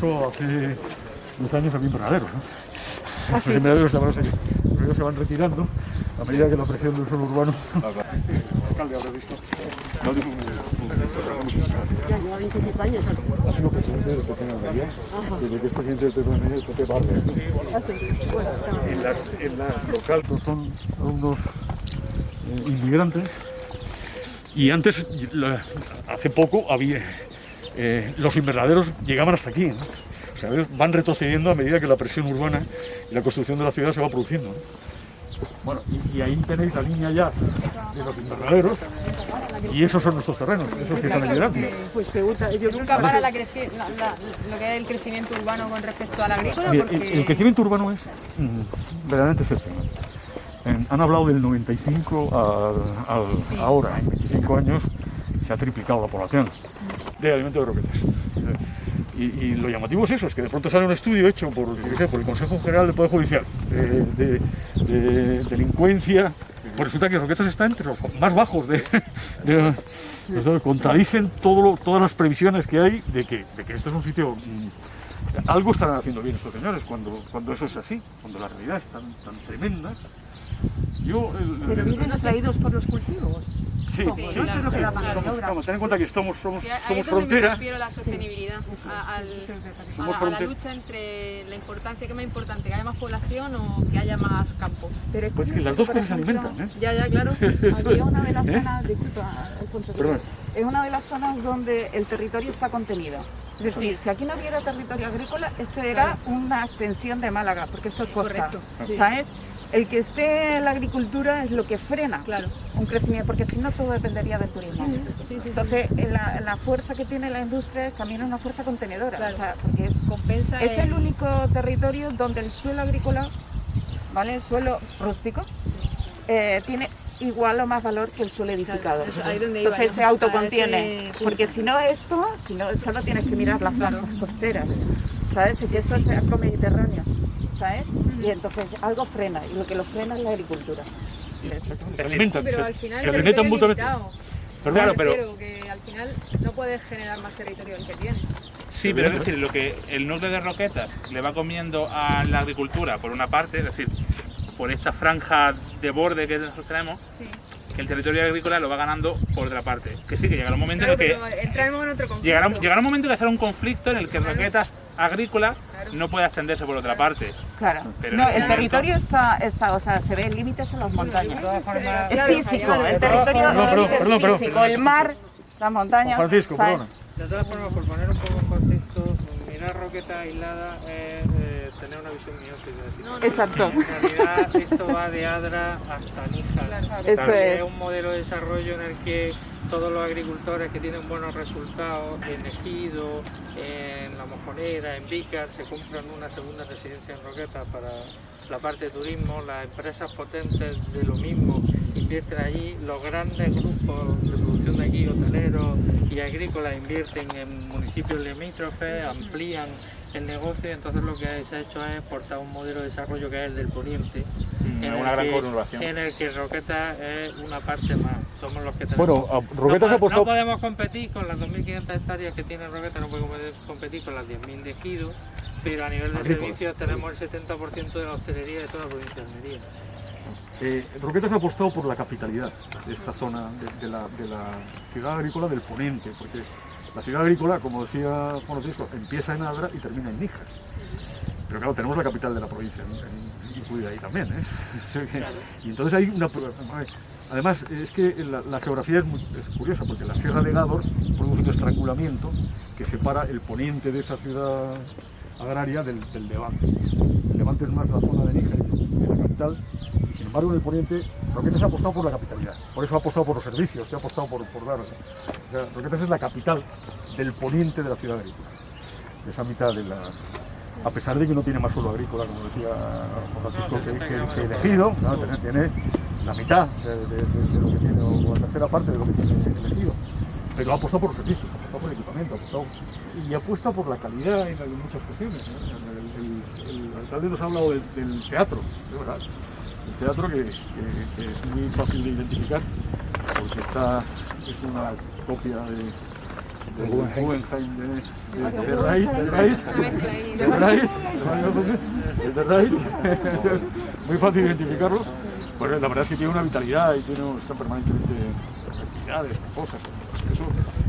pasó hace unos años aquí en Invernaderos, ¿no? ¿Ah, sí? Los invernaderos se van retirando a medida que la presión del suelo urbano... El alcalde habrá visto. No digo Ya lleva 25 años aquí. ha sido presidente del PP en Almería, desde que es presidente del PP en Almería, el PP barre. Bueno, En las locales son unos inmigrantes y antes, hace poco, había los invernaderos llegaban hasta aquí, ¿no? O sea, van retrocediendo a medida que la presión urbana y la construcción de la ciudad se va produciendo, ¿no? Bueno, y ahí tenéis la línea ya de los invernaderos y esos son nuestros terrenos, esos que están migrando. pues pregunta, yo Nunca para lo que es el crecimiento urbano con respecto al agrícola, Mira, porque el crecimiento urbano es verdaderamente excepcional. Han hablado del 95 ahora, en 25 años, se ha triplicado la población de alimento de roquetas. Y lo llamativo es eso, es que de pronto sale un estudio hecho por el Consejo General del Poder Judicial de delincuencia, pues resulta que Roquetas está entre los más bajos contradicen todas las previsiones que hay de que esto es un sitio... algo estarán haciendo bien estos señores cuando eso es así, cuando la realidad es tan tremenda. pero viven atraídos por los cultivos. Sí, ¿Cómo? sí, Eso es lo que da mano de obra. Vamos, ten en cuenta que somos ahí es donde me frontera. refiero a la sostenibilidad, Somos a la frontera. lucha entre la importancia, que es más importante, que haya más población o que haya más campo. Pero es Pues que curioso las dos por cosas se ejemplo, alimentan, ¿eh? Ya, claro. Había una de las zonas, disculpa, Alfonso, Perdón. es una de las zonas donde el territorio está contenido. Es decir, si aquí no hubiera territorio agrícola, esto era una extensión de Málaga, porque esto es costa, Correcto, sí. ¿sabes? El que esté en la agricultura es lo que frena Claro. un crecimiento, porque si no todo dependería del turismo. Sí. Entonces, la fuerza que tiene la industria es también una fuerza contenedora, Claro. o sea, porque Compensa es el único territorio donde el suelo agrícola, ¿vale? El suelo rústico, tiene igual o más valor que el suelo edificado. Claro, ahí donde iba Entonces yo, se autocontiene, a ese punto. porque si no solo tienes que mirar las zonas costeras, ¿sabes? Y que esto es arco mediterráneo, ¿sabes? Y entonces algo frena, y lo que lo frena es la agricultura. Se alimentan, Pero al final se el alimentan territorio mutuamente. es limitado. Claro, Me refiero que al final no puedes generar más territorio del que tienes. Sí, pero es decir, lo que el núcleo de Roquetas le va comiendo a la agricultura por una parte, es decir, por esta franja de borde que nosotros tenemos, Sí. que el territorio agrícola lo va ganando por otra parte. Que sí, que llegará un momento Claro, en el que pero entraremos en otro conflicto. llegará un momento en que será un conflicto en el que Roquetas agrícola Claro. no puede extenderse por otra parte. Claro. Pero No, en el este territorio está, o sea, se ve, el límite son las montañas. Es Claro, físico, claro. el territorio Perdón. es físico, el mar, las montañas. Francisco, ¿sabes? perdona. De todas formas, por poner un poco en contexto, mirar Roquetas aislada es tener una visión miópica. Es decir, No, no. Exacto. En realidad esto va de Adra hasta Níjar. Eso Es es. un modelo de desarrollo en el que todos los agricultores que tienen buenos resultados en Ejido, en La Mojonera, en Vícar, se compran una segunda residencia en Roquetas para la parte de turismo. Las empresas potentes de lo mismo invierten allí. Los grandes grupos de producción de aquí, hoteleros y agrícolas, invierten en municipios limítrofes, amplían el negocio. Entonces lo que se ha hecho es exportar un modelo de desarrollo que es el del poniente, Una gran conurbación. en el que Roquetas es una parte más. Somos los que tenemos. Bueno, Roquetas ha no apostado... podemos competir con las 2.500 hectáreas que tiene Roquetas, no podemos competir con las 10.000 de Ejido, pero a nivel de Agrícola. servicios tenemos el 70% de la hostelería de toda la provincia de Almería. Roquetas ha apostado por la capitalidad de esta zona, de la ciudad agrícola del Poniente, porque la ciudad agrícola, como decía Francisco, empieza en Adra y termina en Níjar. Pero claro, tenemos la capital de la provincia incluida ahí también, ¿eh? Y entonces hay una... Además, es que la geografía es curiosa, porque la Sierra de Gádor produce un estrangulamiento que separa el poniente de esa ciudad agraria del levante. El levante es más la zona de Níjar, de la capital, y sin embargo en el poniente Roquetas ha apostado por la capitalidad, por eso ha apostado por los servicios, ha apostado por dar... O sea, Roquetas es la capital del poniente de la ciudad agrícola, de esa mitad de la... A pesar de que no tiene más suelo agrícola, como decía Francisco, que elegido, ¿no? Tiene la mitad de lo que tiene, o la tercera parte de lo que tiene elegido. Pero ha apostado por los servicios, ha apostado por el equipamiento, y apuesta por la calidad en muchas cuestiones, ¿no? El alcalde nos ha hablado del teatro, es verdad. El teatro que es muy fácil de identificar, porque es una copia Guggenheim de Reich. Muy fácil identificarlo. Pues la verdad es que tiene una vitalidad y está permanentemente actividades, cosas.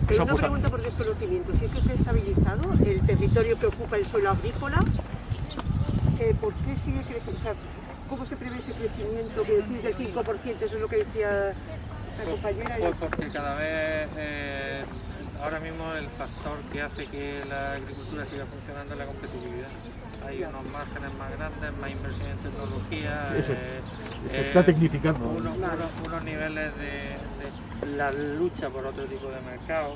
Pero una pregunta por desconocimiento, si eso se ha estabilizado, el territorio que ocupa el suelo agrícola, ¿por qué sigue creciendo? O sea, ¿cómo se prevé ese crecimiento? Que decís del 5%, eso es lo que decía la compañera. Pues porque cada vez, ahora mismo el factor que hace que la agricultura siga funcionando es la competitividad. Hay unos márgenes más grandes, más inversión en tecnología, se está tecnificando. Unos niveles de la lucha por otro tipo de mercado.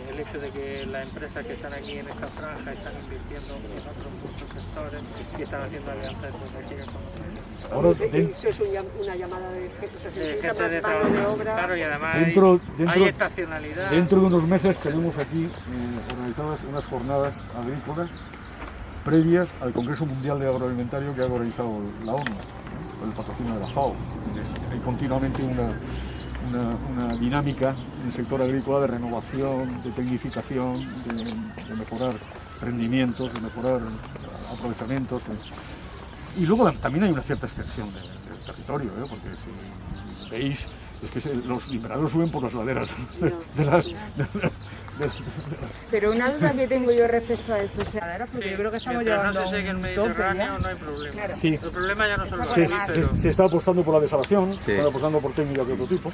El hecho de que las empresas que están aquí en esta franja están invirtiendo en otros muchos sectores y están haciendo alianzas estratégicas con nosotros. Eso es una llamada de gente de mano de obra. Claro, y además hay estacionalidad. Dentro de unos meses tenemos aquí organizadas unas jornadas agrícolas previas al Congreso Mundial de Agroalimentario que ha organizado la ONU, con el patrocinio de la FAO. Hay continuamente una dinámica en el sector agrícola de renovación, de tecnificación, de mejorar rendimientos, de mejorar aprovechamientos. Y luego también hay una cierta extensión del territorio, porque si veis, es que los invernaderos suben por las laderas de las... Pero una duda que tengo yo respecto a eso, porque yo creo que estamos llevando no se seque el Mediterráneo, no hay problema. Claro. Sí. El problema ya no son los Se está apostando por la desalación, se está apostando por técnicas de otro tipo.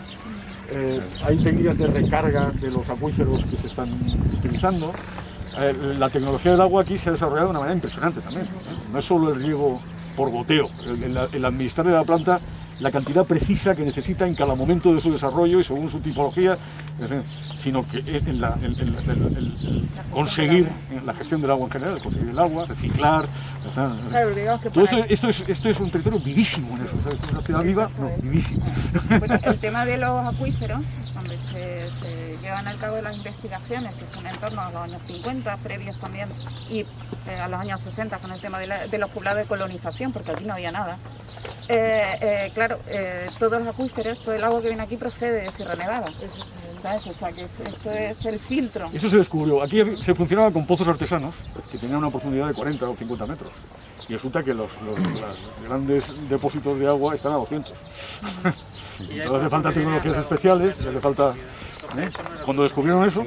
Hay técnicas de recarga de los acuíferos que se están utilizando. La tecnología del agua aquí se ha desarrollado de una manera impresionante también. No es solo el riego por goteo, el administrar de la planta la cantidad precisa que necesita en cada momento de su desarrollo y según su tipología, sino que conseguir la gestión del agua en general, conseguir el agua, reciclar. Claro, digamos que todo esto es un territorio vivísimo en eso, ¿sabes? Una ciudad viva, no, vivísimo. Bueno, el tema de los acuíferos, donde se llevan a cabo las investigaciones, que son en torno a los años 50, previos también, y a los años 60, con el tema de los poblados de colonización, porque aquí no había nada. Claro, todos los acuíferos, todo el agua que viene aquí procede de Sierra Nevada. ¿Sabes? O sea, que esto es el filtro. Eso se descubrió. Aquí se funcionaba con pozos artesanos que tenían una profundidad de 40 o 50 metros. Y resulta que los grandes depósitos de agua están a 200. No hace falta tecnologías especiales, le hace falta... Cuando descubrieron eso,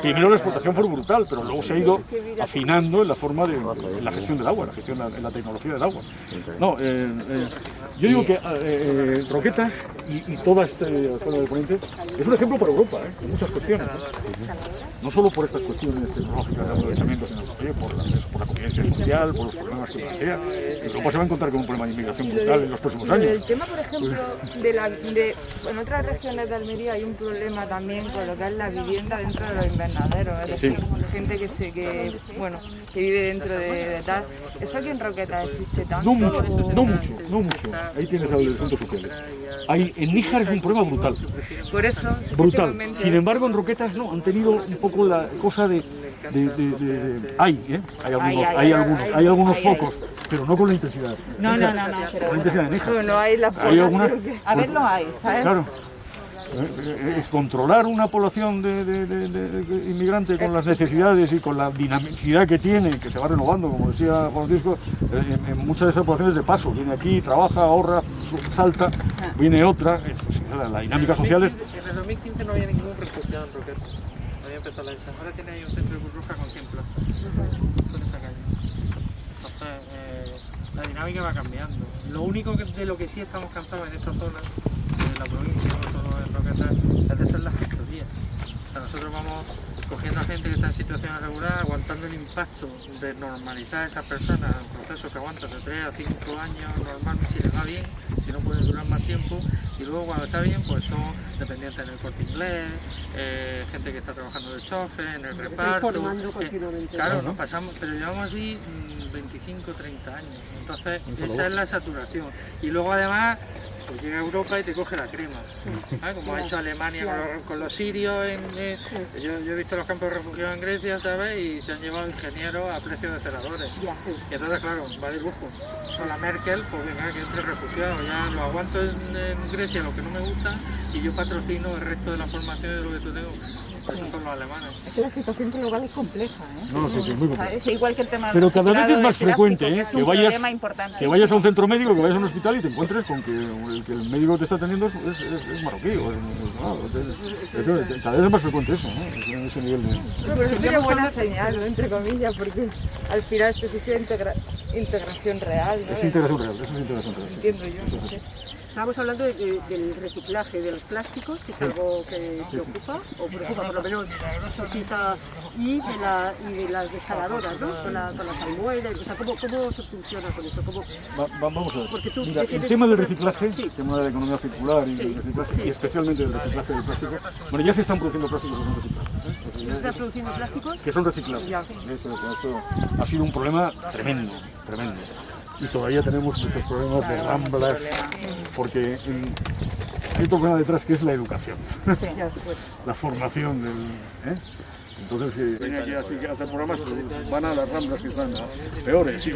primero la explotación fue brutal, pero luego se ha ido afinando en la forma de la gestión del agua, en la tecnología del agua. No, yo digo que Roquetas y toda esta zona del Poniente es un ejemplo para Europa, en muchas cuestiones. No solo por estas cuestiones tecnológicas de aprovechamiento, sino también por la convivencia social, por los problemas que plantea. Europa se va a encontrar con un problema de inmigración brutal en los próximos años. El tema, por ejemplo, en otras regiones de Almería hay un problema también con lo que es la vivienda dentro de los invernaderos. Es decir, gente que vive dentro de tal. ¿Eso aquí en Roquetas existe tanto? No mucho. Ahí tienes a los centros sociales. En Níjar es un problema brutal. Por eso, brutal. Sin embargo, en Roquetas no, han tenido un poco la cosa hay algunos focos, pero no con la intensidad. No. Con la intensidad de Níjar. No hay la población. A ver, no hay, ¿sabes? Claro. Controlar una población de inmigrante con las necesidades y con la dinamicidad que tiene, que se va renovando, como decía Juan Francisco, en muchas de esas poblaciones de paso. Viene aquí, trabaja, ahorra, salta, viene otra. La dinámica social es... En el 2015 no había ningún refugiado en Roquetas. Había empezado la isla. Ahora tiene ahí un centro de Cruz Roja con 100 plazas. Por esta calle. Entonces, la dinámica va cambiando. Lo único de lo que sí estamos cansados en esta zona, en la provincia, no solo en Roquetas, es de ser las gestorías. O sea, nosotros vamos cogiendo a gente que está en situación irregular, aguantando el impacto de normalizar a esas personas en procesos que aguantan de 3 a 5 años normalmente, si les va bien, si no pueden durar más tiempo, y luego cuando está bien, pues son dependientes en el Corte Inglés, gente que está trabajando de chofer, en el reparto. Claro, nos pasamos, pero llevamos así 25, 30 años, entonces esa es la saturación. Y luego además pues llega a Europa y te coge la crema, como ha hecho Alemania con los sirios. Yo he visto los campos de refugiados en Grecia, ¿sabes? Y se han llevado ingenieros a precio de celadores. Y entonces, claro, va de lujo. Son la Merkel, pues venga, que entre refugiados, ya lo aguanto en Grecia, lo que no me gusta, y yo patrocino el resto de la formación de lo que tú tengo. Esos son los alemanes. Es que la situación global es compleja, ¿eh? No, sí, es muy complejo. Es igual que el tema del Pero cada vez reciclado es más de frecuente, plásticos, es que un vayas, problema importante. que vayas a un centro médico, que vayas a un hospital y te encuentres con que el médico que te está atendiendo es marroquí. Cada vez es más frecuente eso, ¿no? Ese nivel de... Pero es una buena señal, ¿no? Entre comillas, porque al final esto sí es integración real, ¿no? Es integración real, eso es integración real. Sí. Entiendo yo. Eso sí. Estábamos hablando del reciclaje de los plásticos, que es algo que preocupa, o preocupa por lo menos, y de las desaladoras, ¿no? Con las almueras, o sea, ¿cómo se funciona con eso? Vamos a ver. Porque tú Mira, el defiendes- tema del reciclaje, Sí. el tema de la economía circular y del reciclaje, y especialmente del reciclaje del plástico, bueno, ya se están produciendo plásticos que son reciclables. ¿Se está produciendo plásticos? Que son reciclables. Ya. Eso ha sido un problema tremendo, tremendo. Y todavía tenemos muchos problemas de ramblas, porque hay otro problema detrás que es la educación, la formación del... Entonces, ven aquí así a hacer programas, pero van a las ramblas que están peores, ¿sí?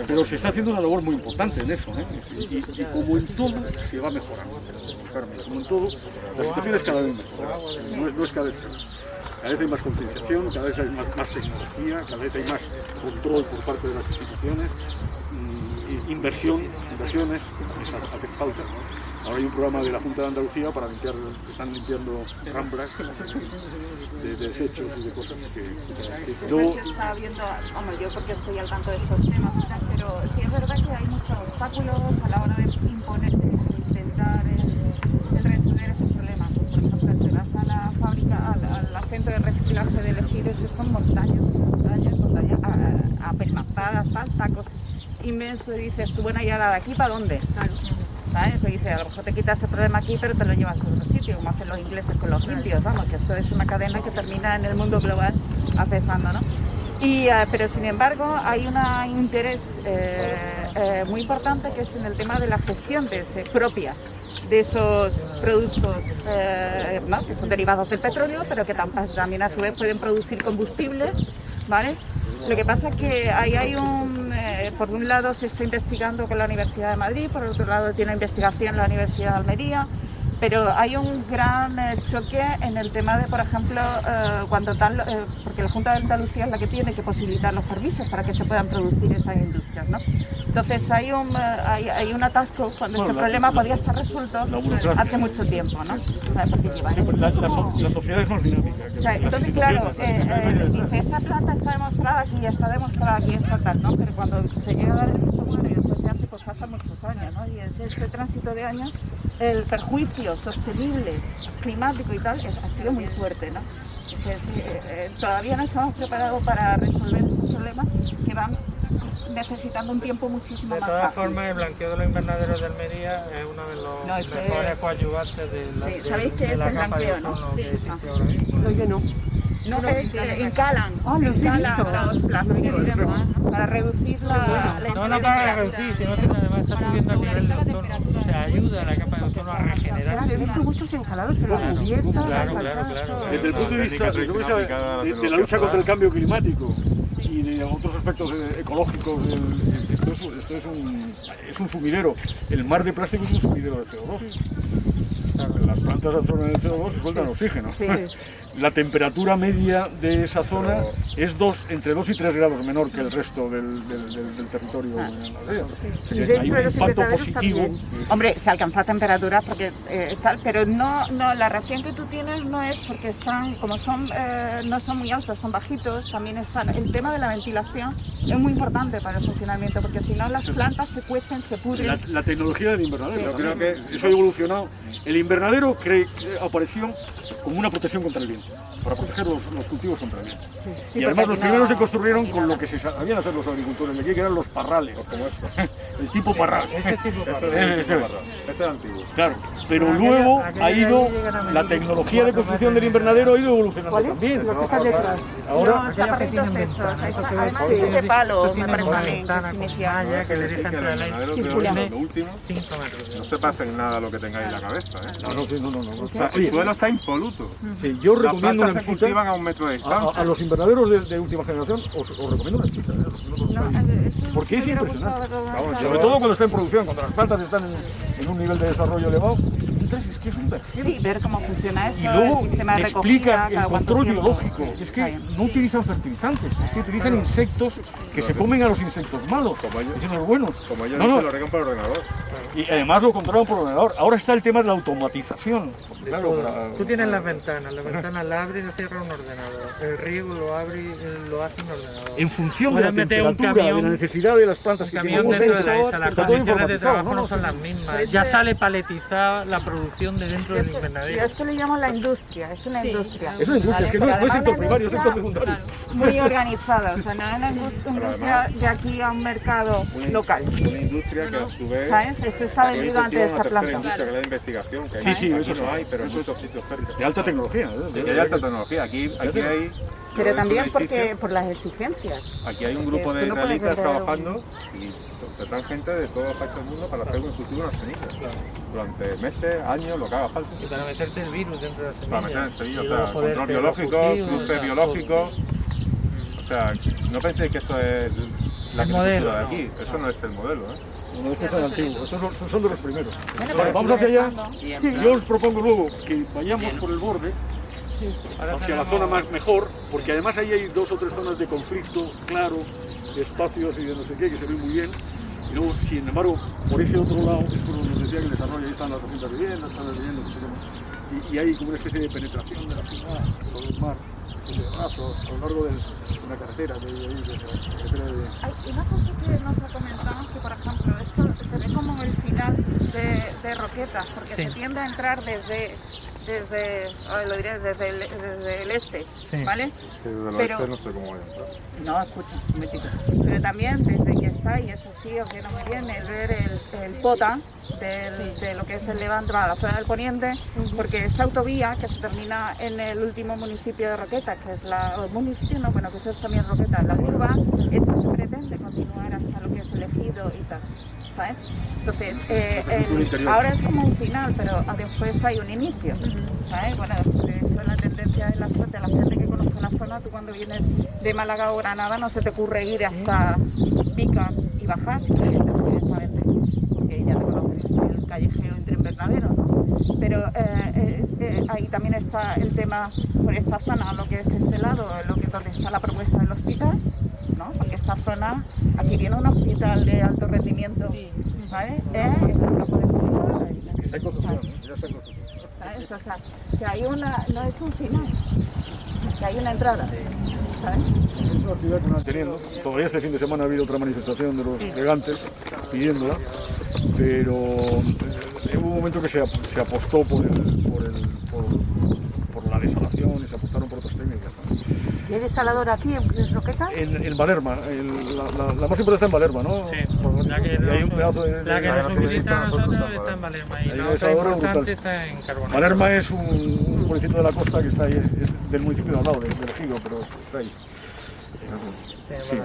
Pero se está haciendo una labor muy importante en eso, y como en todo se va mejorando, Carmen, como en todo, la situación es cada vez mejor, no es cada vez peor. Cada vez hay más concienciación, cada vez hay más tecnología, cada vez hay más control por parte de las instituciones, inversiones hacen falta. Ahora hay un programa de la Junta de Andalucía para limpiar, están limpiando ramblas de desechos y de cosas que Yo estaba viendo, hombre, yo porque estoy al tanto de estos temas, pero sí es verdad que hay muchos obstáculos a la hora de imponer, de intentar resolver esos problemas. Por ejemplo, si vas a la fábrica, al centro de reciclaje de elegidos, son montañas apelmazadas, tacos inmensos, y dices tú, bueno, ¿y ahora de aquí para dónde? ¿Sabes? Pues dice, a lo mejor te quitas el problema aquí, pero te lo llevas a otro sitio, como hacen los ingleses con los limpios, vamos, que esto es una cadena que termina en el mundo global afectando, ¿no? Pero sin embargo hay un interés muy importante que es en el tema de la gestión propia de esos productos, ¿no? Que son derivados del petróleo, pero que también a su vez pueden producir combustibles, ¿vale? Lo que pasa es que ahí hay por un lado se está investigando con la Universidad de Madrid, por otro lado tiene investigación la Universidad de Almería, pero hay un gran choque en el tema de, por ejemplo, porque la Junta de Andalucía es la que tiene que posibilitar los permisos para que se puedan producir esas industrias, ¿no? Entonces hay un atasco cuando este problema podía estar resuelto hace mucho tiempo, ¿no? Porque la sociedad es más dinámica. O sea, entonces, claro, dice, esta planta está demostrada aquí, está tal, ¿no? Pero cuando se llega a dar el visto bueno y después se hace, pues pasan muchos años, ¿no? Y en ese tránsito de años, el perjuicio sostenible, climático y tal, ha sido muy fuerte, ¿no? Entonces, todavía no estamos preparados para resolver estos problemas que van necesitando un tiempo muchísimo más De todas rápido. formas, el blanqueo de los invernaderos de Almería es uno de los mejores coadyuvantes ¿Sabéis qué de es la el capa de blanqueo, no? ozono que Sí. existe ahora mismo. No, yo no. No, es incalan, los he incalan visto. los plásticos para reducir la No para reducir, sino que además está subiendo el nivel de ozono. O sea, ayuda a la capa de ozono a Claro, regenerarse. he visto muchos encalados, pero Claro, cubiertas, claro, las claro. Desde el punto de vista de la lucha contra el cambio climático y de otros aspectos ecológicos, esto es un sumidero. El mar de plástico es un sumidero de CO2. Las plantas absorben el CO2 y sueltan oxígeno. La temperatura media de esa zona es entre 2 y 3 grados menor que el resto del territorio de Andalucía. Y Hay dentro un de los impacto invernaderos positivo. también. Hombre, se alcanza temperaturas porque pero no, la reacción que tú tienes no es porque están, como son, no son muy altos, son bajitos, también están. El tema de la ventilación es muy importante para el funcionamiento, porque si no las plantas se cuecen, se pudren. La tecnología del invernadero, creo que eso ha evolucionado. El invernadero apareció como una protección contra el viento. para proteger los cultivos contra el viento. Sí, Y además porque los aquí primeros no- se construyeron aquí con no- lo que se sabían hacer los agricultores de aquí, que eran los parrales, como esto, el tipo parral. Ese tipo de Este es. Este es antiguo. Claro, pero Aquello- luego aquello ha de ido, ahí llegan a la medir tecnología de 4 construcción del metros. invernadero ha ido evolucionando ¿Cuáles? también. Los que están detrás. Ahora, No, chaparritos estos, además de palo, me parece a mí, que es inicial. malla que le deja Que el entrar el aire invernadero, creo circular. que lo último, 5 metros. no se pasen nada lo que tengáis en la cabeza, ¿eh? no, sí, no. O sea, el suelo está impoluto. Sí, yo Las recomiendo una plantas se visita cultivan a 1 metro de a distancia. los invernaderos de última generación, os recomiendo una visita. No, eso Porque sí es me hubiera impresionante. gustado verlo Vamos, más. Sobre todo cuando está en producción, cuando las plantas están en un nivel de desarrollo elevado, es que es un vergel. Sí, ver cómo funciona eso, Y luego el sistema de te recogida, explican el cada cuánto control tiempo. biológico. Es Está que bien. no utilizan fertilizantes, es que utilizan insectos que se comen a los insectos malos, y son los buenos. Como yo No, dije, no. lo regan por ordenador. Y además lo controlan por ordenador. Ahora está el tema de la automatización. Porque, claro, Tú tienes las ventanas la abre y la cierra un ordenador. El riego lo abre y lo hace un ordenador. en función de la Puedes meter un temperatura, de camión- la necesidad de las plantas El que camión tienen, dentro de la sensor, isla, las está todo condiciones de informatizado, trabajo no son las Por mismas. eso- Ya sale paletizada la producción de dentro del Yo invernadero. esto le llamo la industria, es una Sí, industria. Es una industria, es que no, Pero no es además sector la primario, es sector industria secundario. muy organizada, o sea, no es una industria de aquí a un mercado local. Una industria que a su vez... ¿Sabes? Esto está también vendido antes de cultiva esta una tercera planta. industria, que es la de investigación. Que Sí, sí, aquí eso sí. no hay, pero en muchos sitios cerca. De alta tecnología. Sí, que hay alta tecnología. Aquí hay... Pero también un porque edificio, por las exigencias. Aquí hay un grupo tú de no puedes israelitas vender un- trabajando y se traen gente de todas partes del mundo para hacer un cultivo de las semillas. Durante meses, años, lo que haga falta. Y para meterte el virus dentro de la semilla. Para meter en semillas, Y o luego sea, poder control que biológico, los cultivos, cruce tal, biológico. O sea, no penséis que eso es la El modelo, agricultura de no. aquí. Eso no es el modelo, ¿eh? Bueno, estos son antiguos, estos son de los primeros. Bueno, Vale, pero vamos hacia sigue allá. estando. Yo os propongo luego que vayamos por el borde Ahora hacia la tenemos- zona más mejor, porque además ahí hay 2 o 3 zonas de conflicto claro, de espacios y de no sé qué, que se ven muy bien. Y luego, sin embargo, por ese otro lado es por donde nos decía que el desarrollo, ahí están las 200 viviendas, están las viviendas, no sé qué. Y hay como una especie de penetración de la ciudad por el mar, de rasos, a lo largo de una carretera, de ahí, de la carretera de... Hay una cosa que nos ha comentado que, por ejemplo, esto se ve como el final de Roquetas, porque Sí. se tiende a entrar desde a ver, lo diré, desde el este, Sí. ¿vale? Que desde el Pero- oeste no sé cómo voy a entrar. No, escucha, un momentito. Pero también desde que está, y eso sí os viene muy bien, el ver el pota de lo que es el Levante, bueno, la zona del Poniente, porque esta autovía que se termina en el último municipio de Roquetas, que es el municipio, no, bueno, que eso es también Roquetas, la urba, eso se pretende continuar hasta lo que es el ejido y tal, ¿sabes? Entonces, ahora es como un final, pero después hay un inicio, ¿sabes? Bueno, de hecho la tendencia de la gente que conoce la zona, tú cuando vienes de Málaga o Granada no se te ocurre ir hasta Vica y bajar, sino que te vas directamente, porque ya te conoces el callejero entre invernaderos, ¿no? Pero ahí también está el tema por esta zona, lo que es este lado, donde está la propuesta del hospital, ¿no? Porque esta zona, aquí viene un hospital de alto rendimiento, ¿vale? Está en campo de fútbol, Está en construcción, ya está en construcción. ¿sabes? O sea, que hay una, no es un final, que hay una entrada, ¿sabes? Es una ciudad que no han tenido. Todavía este fin de semana ha habido otra manifestación de los regantes pidiéndola, pero hubo un momento que se apostó por la desalación y se apostaron por otras técnicas, ¿no? ¿Y hay desalador aquí en Roquetas? En Valerma, la más importante está en Valerma, ¿no? Sí, ya que Y hay un pedazo de... la que la nos que suministra a nosotros nosotros está está en Valerma y Hay la una otra desaladora importante brutal. está en Carbonero. Valerma es un pueblecito de la costa que está ahí, es del municipio de al lado, del Ejido, pero está ahí. Sí.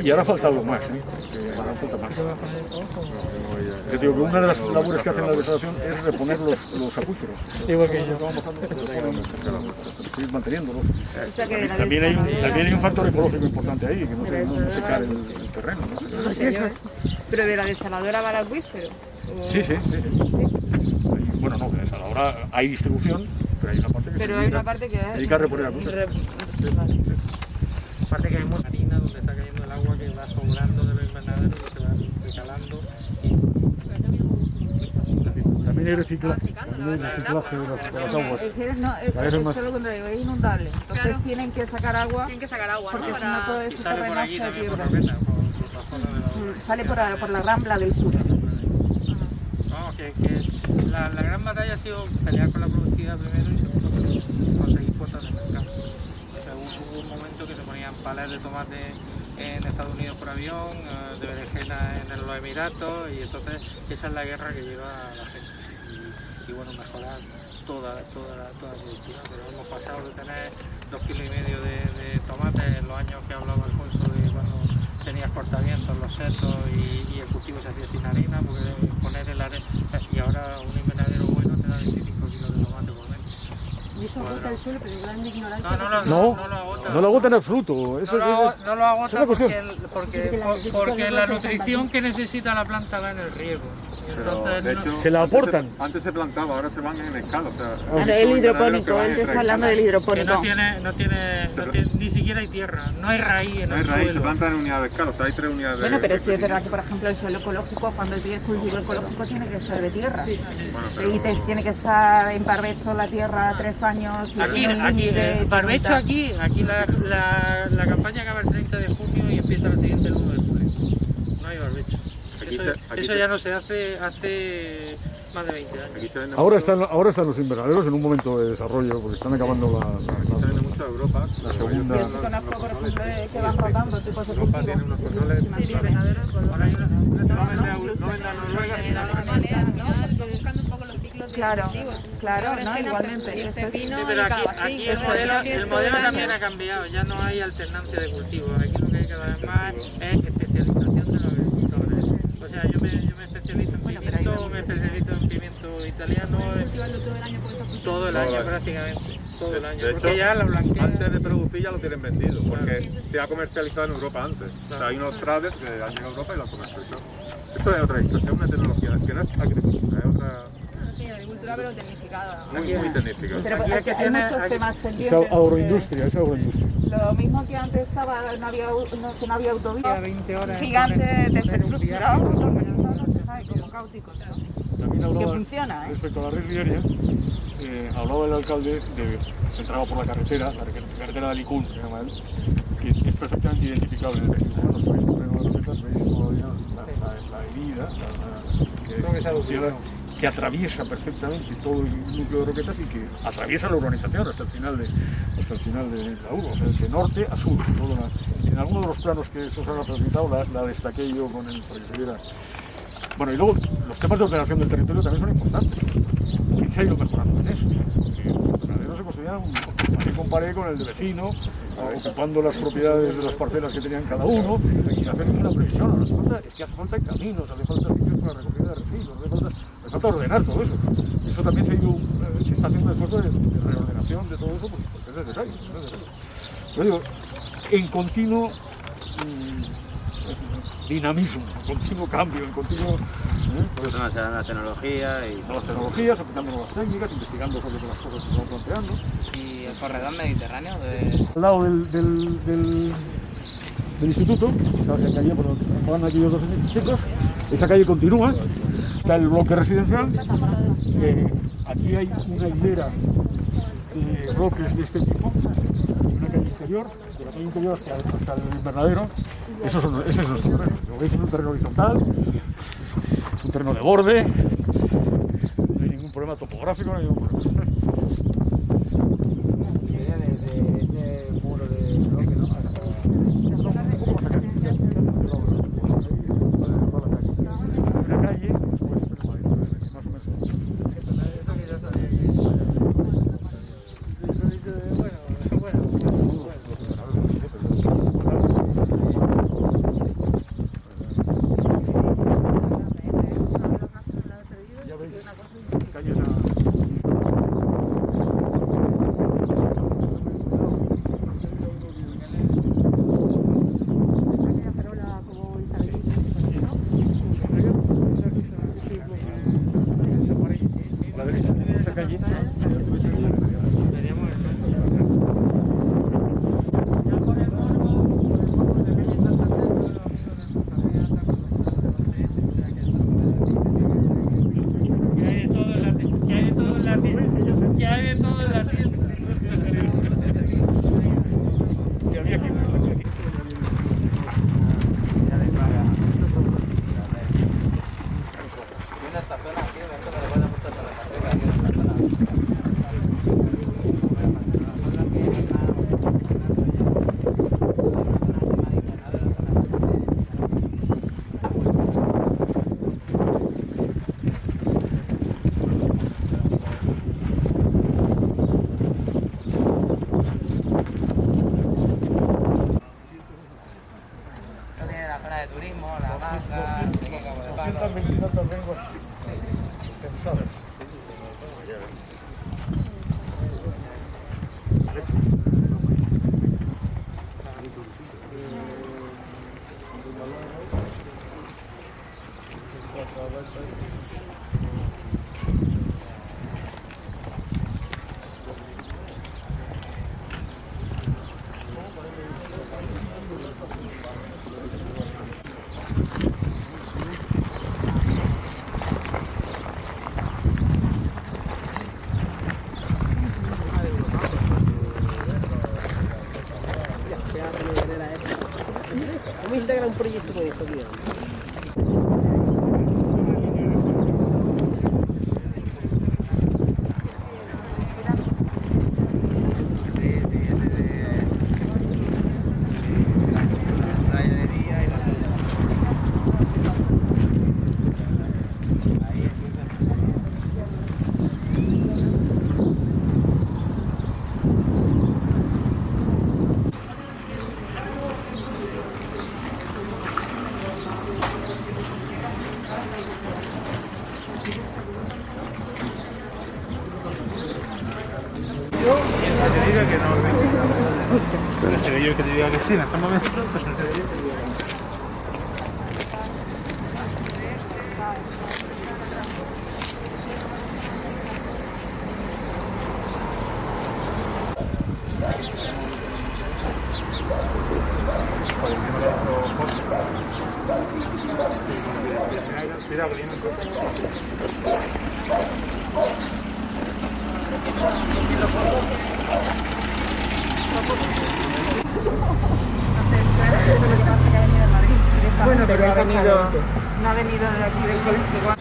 Y ahora falta algo más, ¿eh? Que ahora falta más. Yo digo que una de las labores que hacen la desalación es reponer los acuíferos. Igual que yo. Seguir manteniéndolos. O sea que la También hay desaladora- un factor ecológico importante ahí, que no secar el terreno. ¿no? No sé yo, ¿eh? Pero de la desaladora va al acuífero. Sí. Bueno, no, que ahora hay distribución, pero hay una parte que Pero se hay dedica- una parte que es... dedica a reponer acuíferos. Vale. Aparte que hay mucha harina donde está cayendo el agua que va sobrando de los invernaderos, que se va recalando. También hay reciclaje, también hay reciclaje de las aguas. Es que no, es Para eso es más- solo contrario, es inundable. Entonces Claro. tienen que sacar agua Tienen que sacar agua, porque ¿no? si no todo Para... Y ese sale por terreno aquí se también por pierde. Roquetas, por la zona de la... Sale por la rambla del sur. No, que La gran batalla ha sido pelear con la productividad primero y segundo conseguir cuotas de mercado. O sea, hubo un momento que se ponían palés de tomate en Estados Unidos por avión, de berenjena en los Emiratos, y entonces esa es la guerra que lleva a la gente. Y bueno, mejorar toda la productividad, pero hemos pasado de tener 2,5 kilos de tomate en los años que hablaba Alfonso de cuando tenías cortavientos, los setos y el cultivo se hacía sin arena, porque poner el arena, y ahora un invernadero bueno te da 25 kilos de tomate por mes. Y eso agota el suelo, pero es grande ignorancia. No lo agota en absoluto. Eso, No lo agota es porque la nutrición que necesita la planta va en el riego. Entonces, de hecho, se la aportan. Antes se plantaba, ahora se van en escala. O sea, El hidropónico, él te está hablando del que hidropónico. no tiene, ni siquiera hay tierra, no hay raíz en no hay el raíz, se suelo. plantan en unidades de escala, o sea, hay 3 unidades Bueno, pero de sí es verdad que, por ejemplo, el suelo ecológico, cuando tienes cultivo ecológico, tiene que ser de tierra. Bueno, Y tiene que estar en barbecho la tierra 3 años. Aquí, el barbecho aquí la campaña acaba el 30 de junio y empieza la siguiente el 1 de julio. No hay barbecho. Eso ya no se hace más de 20 años. Ahora están los invernaderos en un momento de desarrollo, porque están acabando se vende mucho a Europa. la segunda. Yo sí conozco, por ejemplo, que van rotando tipos de Europa tiene cultivos. unos controles. Ahora hay una no vende a Noruega ni nada. Buscando un poco los ciclos de Claro, cultivos. claro, Ahora no, es que igualmente. el pepino Sí, pero y aquí calabacín, el modelo también ha cambiado, ya no hay alternancia de cultivo. Aquí lo que hay cada vez más es especialización de los agricultores. O sea, yo me especializo en pimiento, me especializo en pimiento italiano, todo el año prácticamente, todo el año. De Porque hecho, ya la blanquea. Antes de producir ya lo tienen vendido, porque se ha comercializado en Europa antes. O sea, hay unos traders que han llegado a Europa y lo han comercializado. Esto es otra historia, es una tecnología, que no es agricultura, es otra Sí, agricultura pero tecnificada. muy tecnífica. Pero Aquí hay, que hay tiene- muchos aquí- temas Es pendientes. agroindustria, es agroindustria. Lo mismo que antes estaba, que no había autovía, 20 horas gigante, en desestructurado, porque no se sabe, como cáuticos, ¿no? También Que hablaba, funciona, ¿eh? respecto a la red viaria, hablaba el alcalde de se entraba por la carretera de Alicún, se llama él, que es perfectamente identificable en el tejido humano. Veis por ejemplo, las recetas, veis todavía la herida, que atraviesa perfectamente todo el núcleo de Roquetas y que atraviesa la urbanización hasta el final de la urba, o sea, de norte a sur. En alguno de los planos que se os han presentado la destaqué yo para que se viera. Bueno, y luego los temas de ordenación del territorio también son importantes. Y se ha ido mejorando en eso. Los invernaderos se construían pared con pared con el de vecino, ocupando las propiedades de las parcelas que tenían cada uno, sin hacer ninguna previsión. Es que hace falta caminos, hace falta sitios para recogida de residuos, hace falta ordenar todo eso. Eso también se está haciendo un esfuerzo de reordenación de todo eso, porque es necesario. Yo digo, en continuo dinamismo, en continuo cambio, en continuo... Pues se dan la tecnología y... Nuevas tecnologías, aplicando nuevas técnicas, investigando sobre las cosas que se van planteando. ¿Y el corredor mediterráneo? Al lado del instituto, esa calle, bueno, van aquellos dos chicos, esa calle continúa, está el bloque residencial, aquí hay una hilera de bloques de este tipo, una calle interior, de la calle interior hasta el invernadero, ese es nuestro terreno. Como veis, es un terreno horizontal, un terreno de borde, no hay ningún problema topográfico, no hay ningún problema. Sería desde ese muro de bloque, ¿no? Una calle, pues, más o menos. Ya veis, calle a la derecha, esa calle. Y había que verla aquí. Viendo esta zona aquí, me parece que le puede 220 lenguas pensadas. ¿Cómo integra un proyecto con esto, tío? Que te diga que no, pero seré yo el que te diga que sí en este momento, pues no seré yo. Cuidado, que viene un coche. Bueno, pero no ha venido de aquí del colegio.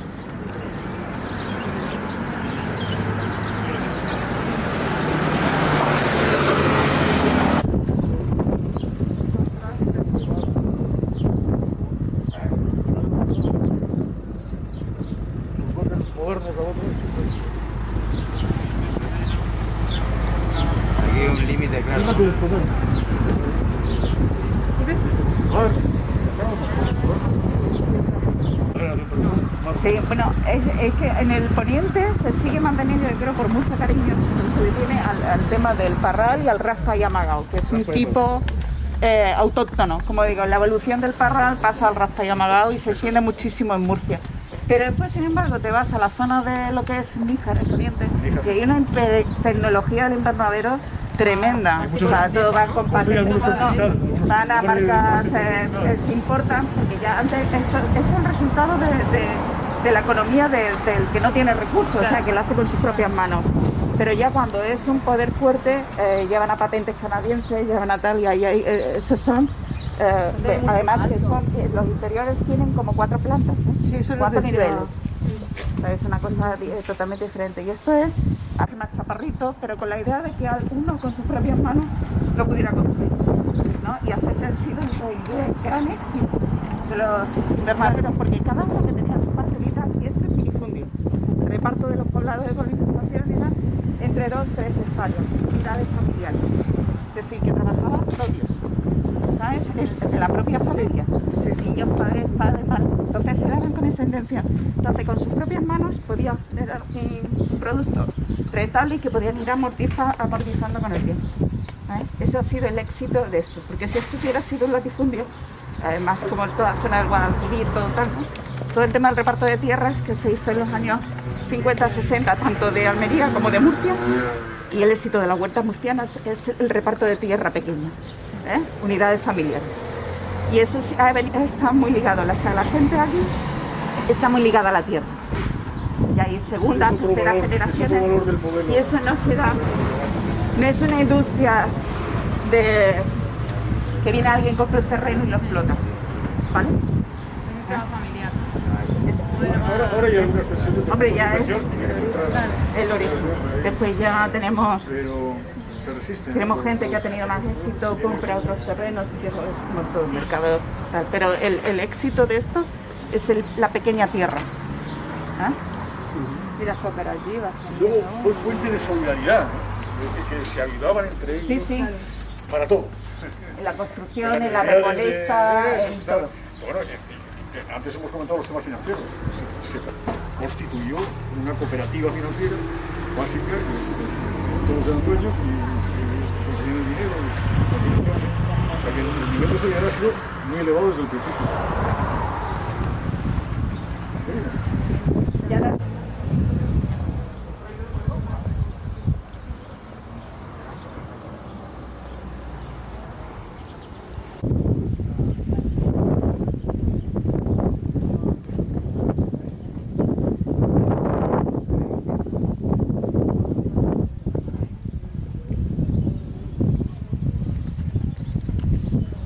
Aquí hay un límite, claro. Sí, bueno, es que en el poniente se sigue manteniendo, yo creo, por mucho cariño se le tiene al tema del parral y al raspa y amagao, que es un tipo autóctono. Como digo, la evolución del parral pasa al raspa y amagao y se extiende muchísimo en Murcia. Pero después, sin embargo, te vas a la zona de lo que es Níjar, el poniente, que hay una tecnología del invernadero tremenda. O sea, todo va compartido, van a marcas, se importan, porque ya antes esto es el resultado de la economía del que no tiene recursos, o sea, que lo hace con sus propias manos. Pero ya cuando es un poder fuerte, llevan a patentes canadienses, llevan a tal, y ahí esos son, además que son, los interiores tienen como 4 plantas, Sí, eso 4 decía. niveles. Es una cosa totalmente diferente. Y esto es más chaparrito, pero con la idea de que uno con sus propias manos lo pudiera construir, ¿no? Y así ha sido el gran éxito de los invernaderos, porque cada uno que tenía su parcelita, y este es minifundio. El reparto de los poblados de colonización era entre 2 o 3 hectáreas, unidades familiares. Es decir, que trabajaban propios, ¿sabes? De la propia familia. Niños, padres, madres. Entonces se daban con esa intención. Entonces con sus propias manos podían generar un producto rentable y que podían ir amortizando con el tiempo. Ese ha sido el éxito de esto, porque si esto hubiera sido un latifundio, además como en toda la zona del Guadalquivir, todo el tema del reparto de tierras que se hizo en los años 50-60, tanto de Almería como de Murcia, y el éxito de las huertas murcianas es el reparto de tierra pequeña, unidades familiares. Y eso está muy ligado, la gente aquí está muy ligada a la tierra. Y hay segunda, tercera generaciones, y eso no se da, no es una industria de que viene alguien, compra un terreno y lo explota, ¿vale? Un tema familiar. Ahora ya hay una extensión de Hombre, ya es extensión, el origen. Después ya tenemos se resiste. Tenemos gente que ha tenido más éxito, compra otros terrenos, y que es como todo el mercado. Tal. Pero el éxito de esto es la pequeña tierra. Y las cooperativas. Luego fue fuente de solidaridad, ¿no? Que se ayudaban entre ellos Sí. para todo. En la construcción, en la recolecta, en todo. Bueno, Antes hemos comentado los temas financieros. Se constituyó una cooperativa financiera básica, todos eran dueños y estos conseguían el dinero, la financiación. O sea que el nivel de solidaridad ha sido muy elevado desde el principio.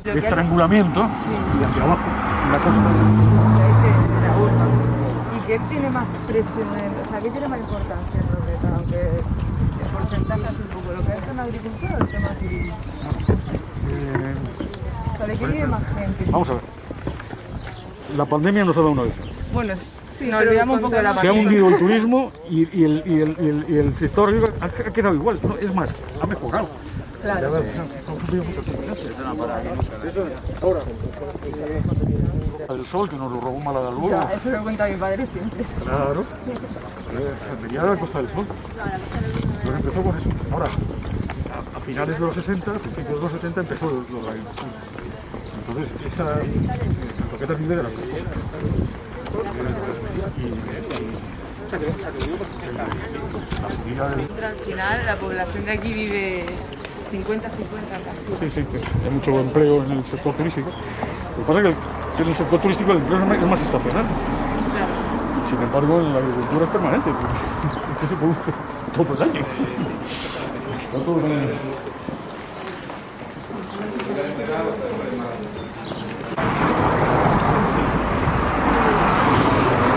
De estrangulamiento y hacia abajo, en la costa. ¿Y qué tiene más presión, o sea, qué tiene más importancia en Roquetas? Aunque el porcentaje es un poco lo que es en la agricultura o el tema turismo. O sea, ¿de qué vive más gente? Vamos a ver. La pandemia nos ha dado una vez. Bueno, sí, nos olvidamos un poco de la Se ha pandemia. hundido el turismo y el sector ha quedado igual. No, es más, ha mejorado. Claro. Ahora, el sol que nos lo robó Malagalú. Ya, eso lo cuenta mi padre siempre. Claro. Venía de la Costa del Sol. Pues empezó con eso. Ahora, a finales de los 60, principios de los 70 empezó los raios. Entonces, esa Roquetas vive de la costa. La subida del... Al final, la población de aquí vive 50-50 casi. Sí, hay mucho empleo en el sector turístico. Lo que pasa es que en el sector turístico el empleo es más estacional. Sin embargo, en la agricultura es permanente. Que se produce todo el año. Todo el año.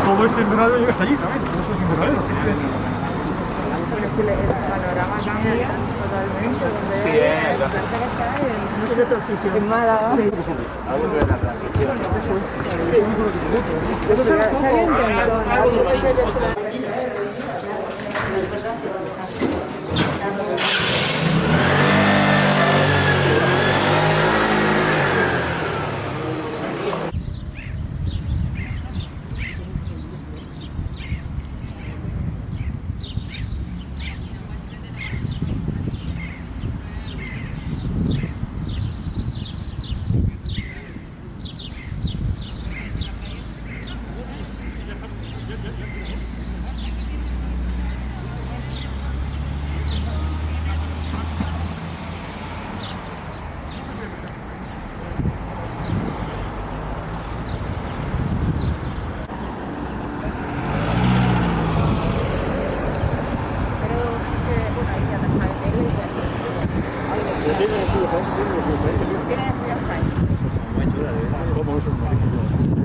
Todo este invernadero llega hasta allí también. Todo esto es invernadero. Pero es que el panorama cambia totalmente. Sí, No sé de otro sitio. En Málaga. Sí. algo de la transición. Se había intentado.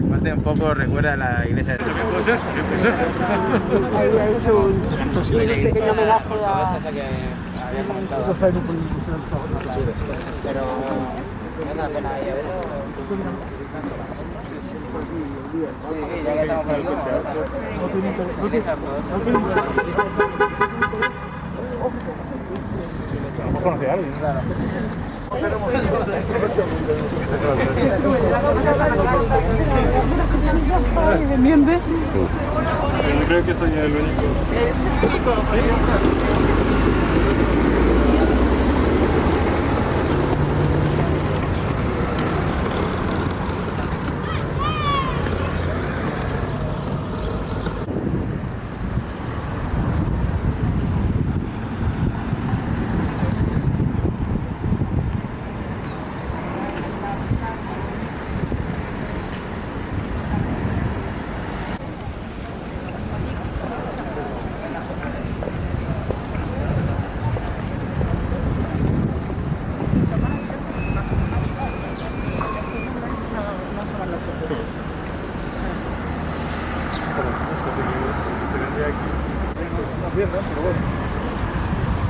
Aparte un poco recuerda a la iglesia de Ahí ha hecho un pequeño homenaje a... esa que había comentado. Pero es una pena verlo. Sí, ya que estamos por aquí, Vamos a conocer a alguien. claro. Creo que soy el único.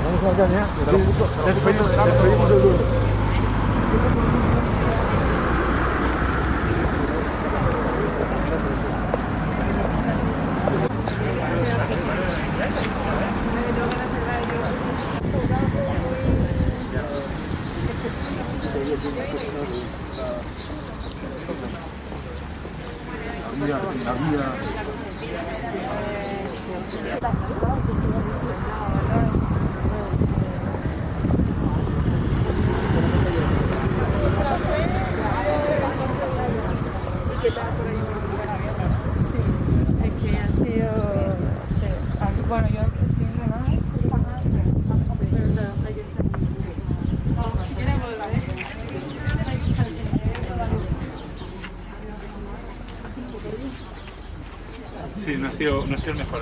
Vamos a allá, despedimos el duelo. en la vida. Sí, es que ha sido... sí, bueno, yo en principio no. Si quieres volver. Sí, no ha sido el mejor.